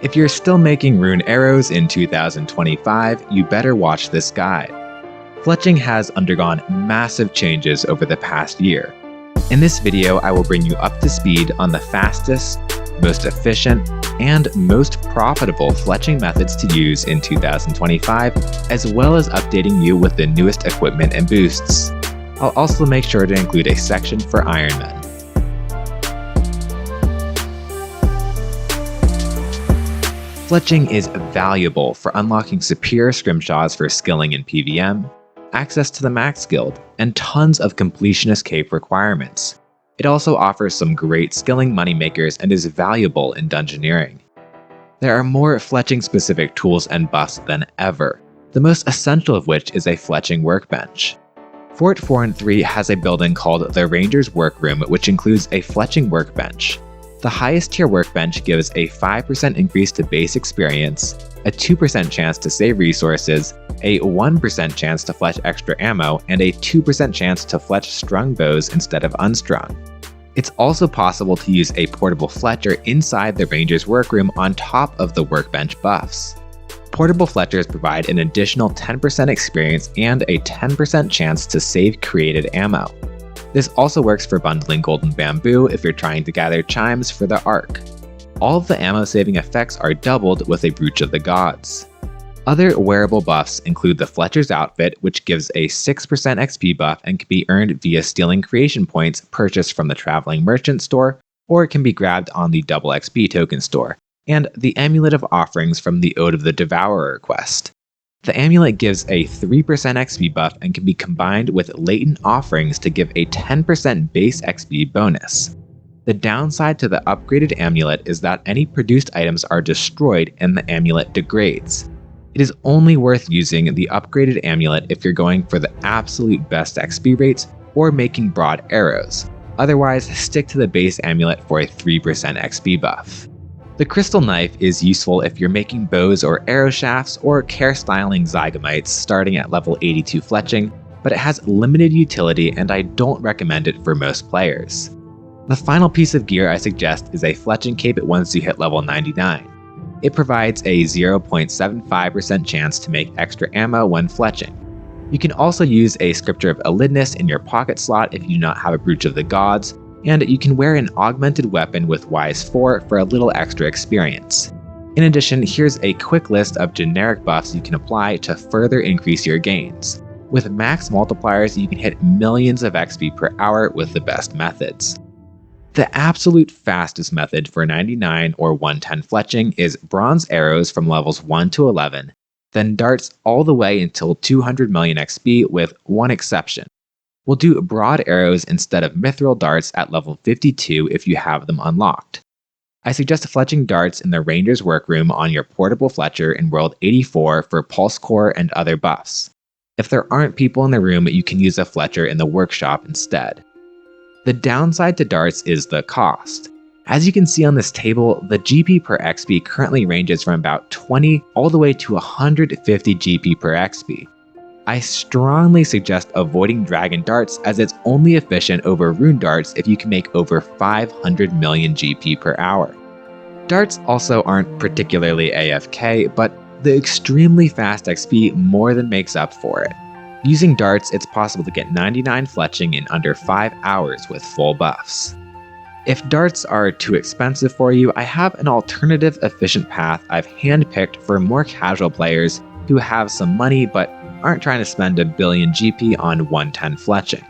If you're still making rune arrows in 2025, you better watch this guide. Fletching has undergone massive changes over the past year. In this video, I will bring you up to speed on the fastest, most efficient, and most profitable fletching methods to use in 2025, as well as updating you with the newest equipment and boosts. I'll also make sure to include a section for Ironman. Fletching is valuable for unlocking superior scrimshaws for skilling in PVM, access to the max guild, and tons of completionist cape requirements. It also offers some great skilling moneymakers and is valuable in dungeoneering. There are more fletching specific tools and buffs than ever, the most essential of which is a fletching workbench. Fort 4 and 3 has a building called the Ranger's Workroom, which includes a fletching workbench. The highest tier workbench gives a 5% increase to base experience, a 2% chance to save resources, a 1% chance to fletch extra ammo, and a 2% chance to fletch strung bows instead of unstrung. It's also possible to use a portable fletcher inside the Ranger's Workroom on top of the workbench buffs. Portable fletchers provide an additional 10% experience and a 10% chance to save created ammo. This also works for bundling golden bamboo if you're trying to gather chimes for the Ark. All of the ammo saving effects are doubled with a Brooch of the Gods. Other wearable buffs include the Fletcher's Outfit, which gives a 6% XP buff and can be earned via stealing creation points purchased from the Traveling Merchant store, or it can be grabbed on the Double XP token store, and the Amulet of Offerings from the Ode of the Devourer quest. The amulet gives a 3% XP buff and can be combined with Latent Offerings to give a 10% base XP bonus. The downside to the upgraded amulet is that any produced items are destroyed and the amulet degrades. It is only worth using the upgraded amulet if you're going for the absolute best XP rates or making broad arrows. Otherwise, stick to the base amulet for a 3% XP buff. The crystal knife is useful if you're making bows or arrow shafts or care styling zygomites starting at level 82 fletching, but it has limited utility and I don't recommend it for most players. The final piece of gear I suggest is a fletching cape once you hit level 99. It provides a 0.75% chance to make extra ammo when fletching. You can also use a Scripture of Elidness in your pocket slot if you do not have a Brooch of the Gods, and you can wear an augmented weapon with Wise 4 for a little extra experience. In addition, here's a quick list of generic buffs you can apply to further increase your gains. With max multipliers, you can hit millions of XP per hour with the best methods. The absolute fastest method for 99 or 110 fletching is bronze arrows from levels 1 to 11, then darts all the way until 200 million XP with one exception. We'll do broad arrows instead of mithril darts at level 52 if you have them unlocked. I suggest fletching darts in the Ranger's Workroom on your portable fletcher in World 84 for pulse core and other buffs. If there aren't people in the room, you can use a fletcher in the workshop instead. The downside to darts is the cost. As you can see on this table, the GP per XP currently ranges from about 20 all the way to 150 GP per XP. I strongly suggest avoiding dragon darts as it's only efficient over rune darts if you can make over 500 million GP per hour. Darts also aren't particularly AFK, but the extremely fast XP more than makes up for it. Using darts, it's possible to get 99 fletching in under 5 hours with full buffs. If darts are too expensive for you, I have an alternative efficient path I've handpicked for more casual players who have some money but aren't trying to spend a billion GP on 110 fletching.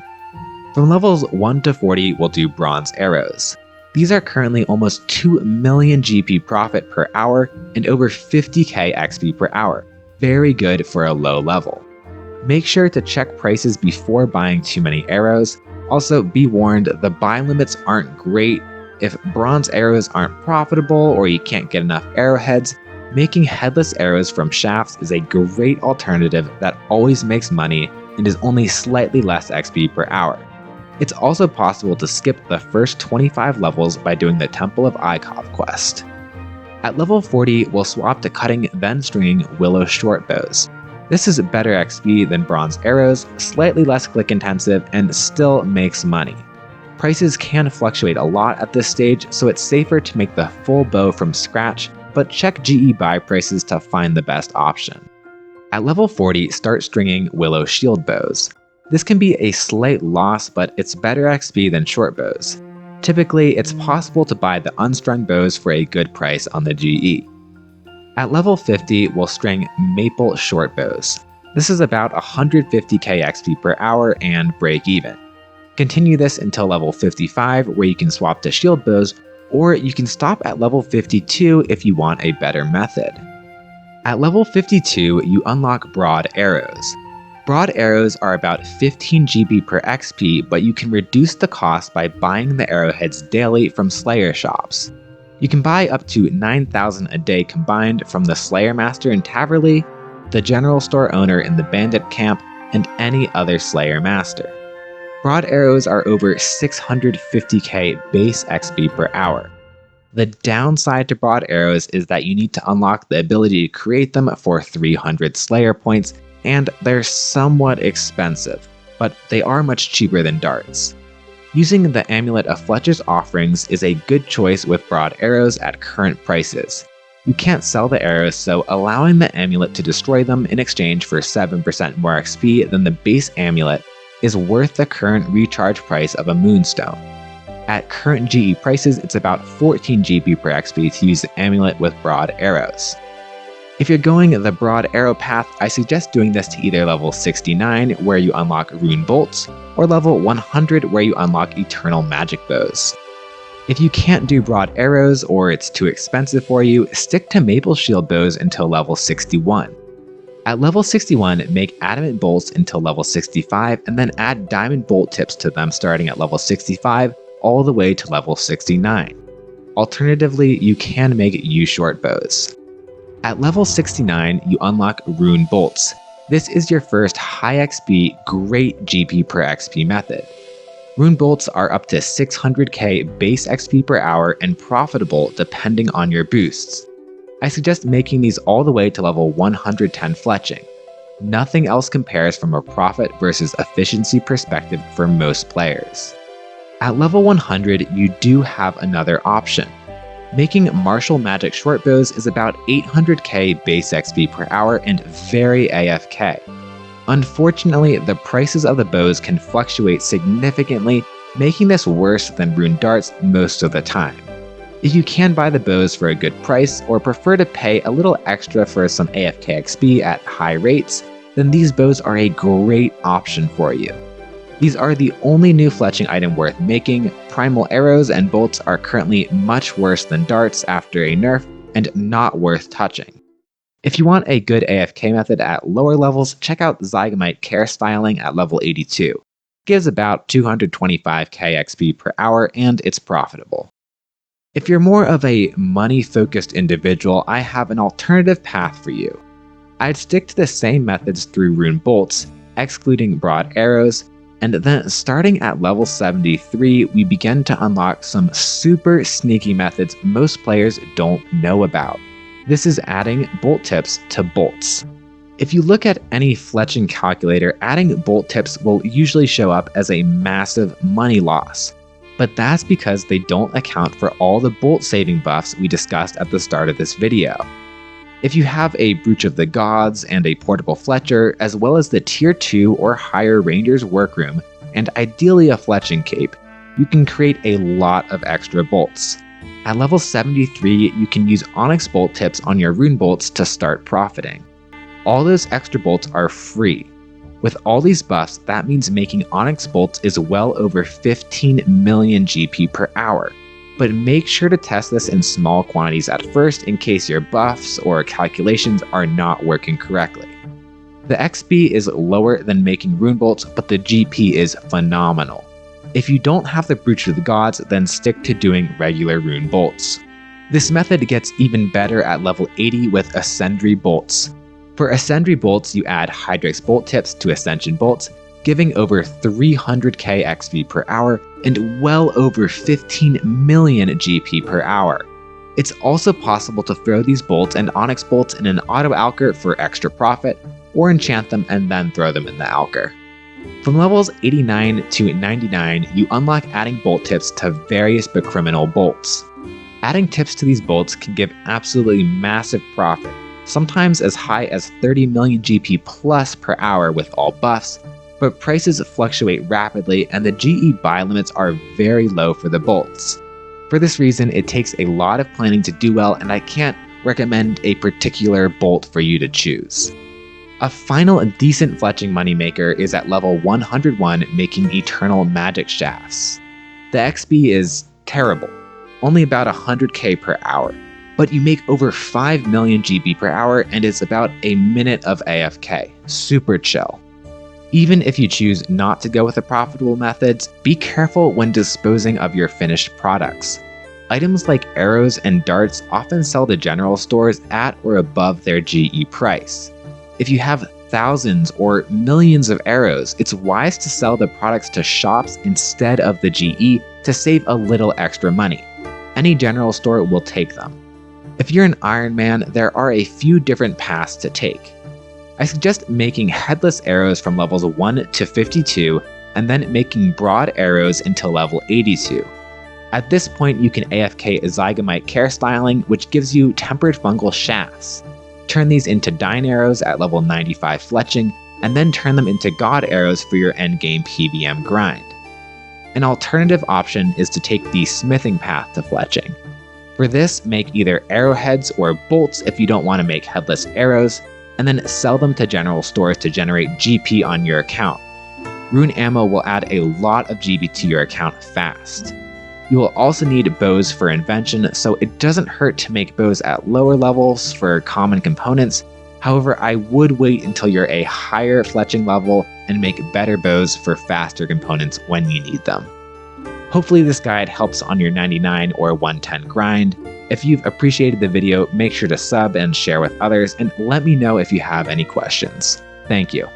From levels 1 to 40, we'll do bronze arrows. These are currently almost 2 million GP profit per hour and over 50k XP per hour. Very good for a low level. Make sure to check prices before buying too many arrows. Also, be warned, the buy limits aren't great. If bronze arrows aren't profitable or you can't get enough arrowheads, making headless arrows from shafts is a great alternative that always makes money and is only slightly less XP per hour. It's also possible to skip the first 25 levels by doing the Temple of Ikov quest. At level 40, we'll swap to cutting then stringing willow short bows. This is better XP than bronze arrows, slightly less click intensive, and still makes money. Prices can fluctuate a lot at this stage, so it's safer to make the full bow from scratch, but check GE buy prices to find the best option. At level 40, start stringing Willow shield bows. This can be a slight loss, but it's better XP than short bows. Typically, it's possible to buy the unstrung bows for a good price on the GE. At level 50, we'll string Maple short bows. This is about 150k XP per hour and break even. Continue this until level 55, where you can swap to shield bows, or you can stop at level 52 if you want a better method. At level 52, you unlock Broad Arrows. Broad Arrows are about 15 GB per XP, but you can reduce the cost by buying the arrowheads daily from Slayer shops. You can buy up to 9,000 a day combined from the Slayer Master in Taverley, the General Store owner in the Bandit Camp, and any other Slayer Master. Broad Arrows are over 650k base XP per hour. The downside to Broad Arrows is that you need to unlock the ability to create them for 300 Slayer points, and they're somewhat expensive, but they are much cheaper than darts. Using the Amulet of Fletch's offerings is a good choice with Broad Arrows at current prices. You can't sell the arrows, so allowing the amulet to destroy them in exchange for 7% more XP than the base amulet is worth the current recharge price of a Moonstone. At current GE prices, it's about 14 GB per XP to use the amulet with Broad Arrows. If you're going the Broad Arrow path, I suggest doing this to either level 69, where you unlock Rune Bolts, or level 100, where you unlock Eternal Magic Bows. If you can't do Broad Arrows or it's too expensive for you, stick to Maple Shield Bows until level 61. At level 61, make Adamant Bolts until level 65, and then add Diamond Bolt Tips to them starting at level 65 all the way to level 69. Alternatively, you can make U-Short Bows. At level 69, you unlock Rune Bolts. This is your first high XP, great GP per XP method. Rune Bolts are up to 600k base XP per hour and profitable depending on your boosts. I suggest making these all the way to level 110 Fletching. Nothing else compares from a profit versus efficiency perspective for most players. At level 100, you do have another option. Making Martial Magic short bows is about 800k base XP per hour and very AFK. Unfortunately, the prices of the bows can fluctuate significantly, making this worse than Rune Darts most of the time. If you can buy the bows for a good price, or prefer to pay a little extra for some AFK XP at high rates, then these bows are a great option for you. These are the only new fletching item worth making. Primal arrows and bolts are currently much worse than darts after a nerf, and not worth touching. If you want a good AFK method at lower levels, check out Zygamite Care Styling at level 82. It gives about 225k XP per hour, and it's profitable. If you're more of a money-focused individual, I have an alternative path for you. I'd stick to the same methods through Rune Bolts, excluding Broad Arrows, and then starting at level 73, we begin to unlock some super sneaky methods most players don't know about. This is adding bolt tips to bolts. If you look at any fletching calculator, adding bolt tips will usually show up as a massive money loss. But that's because they don't account for all the bolt saving buffs we discussed at the start of this video. If you have a Brooch of the Gods and a portable Fletcher, as well as the tier 2 or higher Ranger's Workroom, and ideally a Fletching Cape, you can create a lot of extra bolts. At level 73, you can use Onyx Bolt Tips on your Rune Bolts to start profiting. All those extra bolts are free. With all these buffs, that means making Onyx Bolts is well over 15 million GP per hour. But make sure to test this in small quantities at first in case your buffs or calculations are not working correctly. The XP is lower than making Rune Bolts, but the GP is phenomenal. If you don't have the Brooch of the Gods, then stick to doing regular Rune Bolts. This method gets even better at level 80 with Ascendry Bolts. For Ascendry Bolts, you add Hydrix Bolt Tips to Ascension Bolts, giving over 300k XP per hour and well over 15 million GP per hour. It's also possible to throw these bolts and Onyx Bolts in an auto alker for extra profit, or enchant them and then throw them in the alker. From levels 89 to 99, you unlock adding bolt tips to various but criminal bolts. Adding tips to these bolts can give absolutely massive profit, sometimes as high as 30 million GP plus per hour with all buffs, but prices fluctuate rapidly and the GE buy limits are very low for the bolts. For this reason, it takes a lot of planning to do well, and I can't recommend a particular bolt for you to choose. A final decent fletching moneymaker is at level 101 making Eternal Magic Shafts. The XP is terrible, only about 100k per hour, but you make over 5 million GB per hour and it's about a minute of AFK. Super chill. Even if you choose not to go with the profitable methods, be careful when disposing of your finished products. Items like arrows and darts often sell to general stores at or above their GE price. If you have thousands or millions of arrows, it's wise to sell the products to shops instead of the GE to save a little extra money. Any general store will take them. If you're an Ironman, there are a few different paths to take. I suggest making headless arrows from levels 1 to 52 and then making broad arrows until level 82. At this point, you can AFK Zygomite Care Styling, which gives you tempered fungal shafts. Turn these into Dyne arrows at level 95 Fletching, and then turn them into God arrows for your endgame PVM grind. An alternative option is to take the smithing path to Fletching. For this, make either arrowheads or bolts if you don't want to make headless arrows, and then sell them to general stores to generate GP on your account. Rune ammo will add a lot of GB to your account fast. You will also need bows for invention, so it doesn't hurt to make bows at lower levels for common components. However, I would wait until you're a higher fletching level and make better bows for faster components when you need them. Hopefully this guide helps on your 99 or 110 grind. If you've appreciated the video, make sure to sub and share with others, and let me know if you have any questions. Thank you.